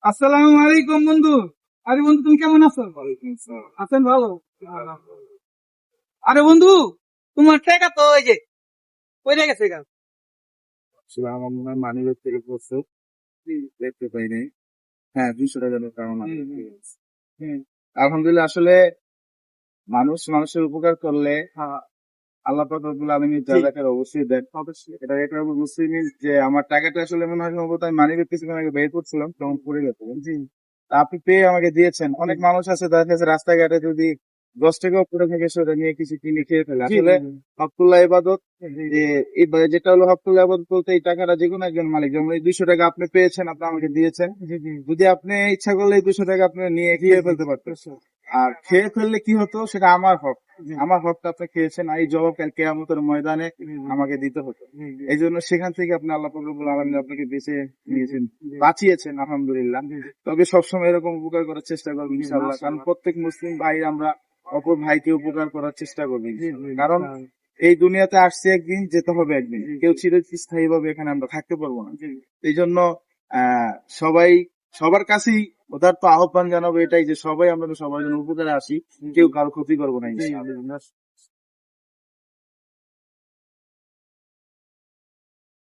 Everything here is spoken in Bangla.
আসসালামু আলাইকুম বন্ধু। আরে বন্ধু, তুমি কেমন আছো? আছেন ভালো? আরে বন্ধু, তোমার টাকা তো ওই যে পড়ে গেছে গা। আসলে আমার মনে হয় মানি ব্যাগ থেকে পড়ছে, দেখতে পাই নাই। হ্যাঁ, 200 টাকা কারণ হুম, হুম, হুম। আলহামদুলিল্লাহ। আসলে মানুষ মানুষের উপকার করলে আল্লাহ পাক রব্বুল আলামিন জি, জাযাকের অবশ্যই দেন। অবশ্যই। এটা একটা বুঝতে যে আমার টাকাটা আসলে মনে হয় সম্ভবত আমি মানি ব্যাগ কিছুক্ষণ আগে বের করছিলাম, তখন পড়ে গেছে। জি, তা আপনি পেয়ে আমাকে দিয়েছেন। জি, অনেক মানুষ আছে তাদের কাছে রাস্তাঘাটে যদি 10 টাকাও পড়ে থাকে সেটা নিয়ে কিছু কিনে খেয়ে ফেলে। জি, আসলে হকুল্লাহ ইবাদত, জি, যে যেটা হলো হকুল্লাহ ইবাদত বলতে এই টাকাটা যে কোনো একজন মালিক, যেমন এই 200 টাকা আপনি পেয়েছেন, আপনি আমাকে দিয়েছেন। জি, জি, যদি আপনি ইচ্ছা করলে এই 200 টাকা আপনি নিয়ে জি, খেয়ে জি, ফেলতে পারতেন। অবশ্যই। আর খেয়ে ফেললে কি হতো সেটা আমার হক। জি, আমার হকটা আপনি খেয়েছেন, আর এই জবাব কাল কিয়ামতের ময়দানে জি, জি, আমাকে দিতে হতো। জি, জি, এই জন্য সেখান থেকে আপনি আল্লাহ পাক রব্বুল আলামিন আপনাকে বেঁচে জি, জি, নিয়েছেন, জি, বাঁচিয়েছেন আলহামদুলিল্লাহ। জি, জি, তবে সবসময় এরকম উপকার করার চেষ্টা করবো জি, ইনশাআল্লাহ, কারণ মাশাআল্লাহ। প্রত্যেক মুসলিম ভাই আমরা অপর ভাইকে উপকার করার চেষ্টা করবো জি, জি, ইনশাআল্লাহ। কারণ ইনশাআল্লাহ। এই দুনিয়াতে আসছে একদিন, যেতে হবে একদিন, জি, কেউ জি, চিরস্থায়ী ভাবে এখানে আমরা থাকতে পারবো না। জি, এই জন্য সবাই সবার কাছেই ওটার তো আহ্বান জানাবো এটাই যে সবাই আমরা তো সবার জন্য উপকারে আসি, জি, জি, কেউ কারো ক্ষতি করবো না জি, ইনশাআল্লাহ। জি,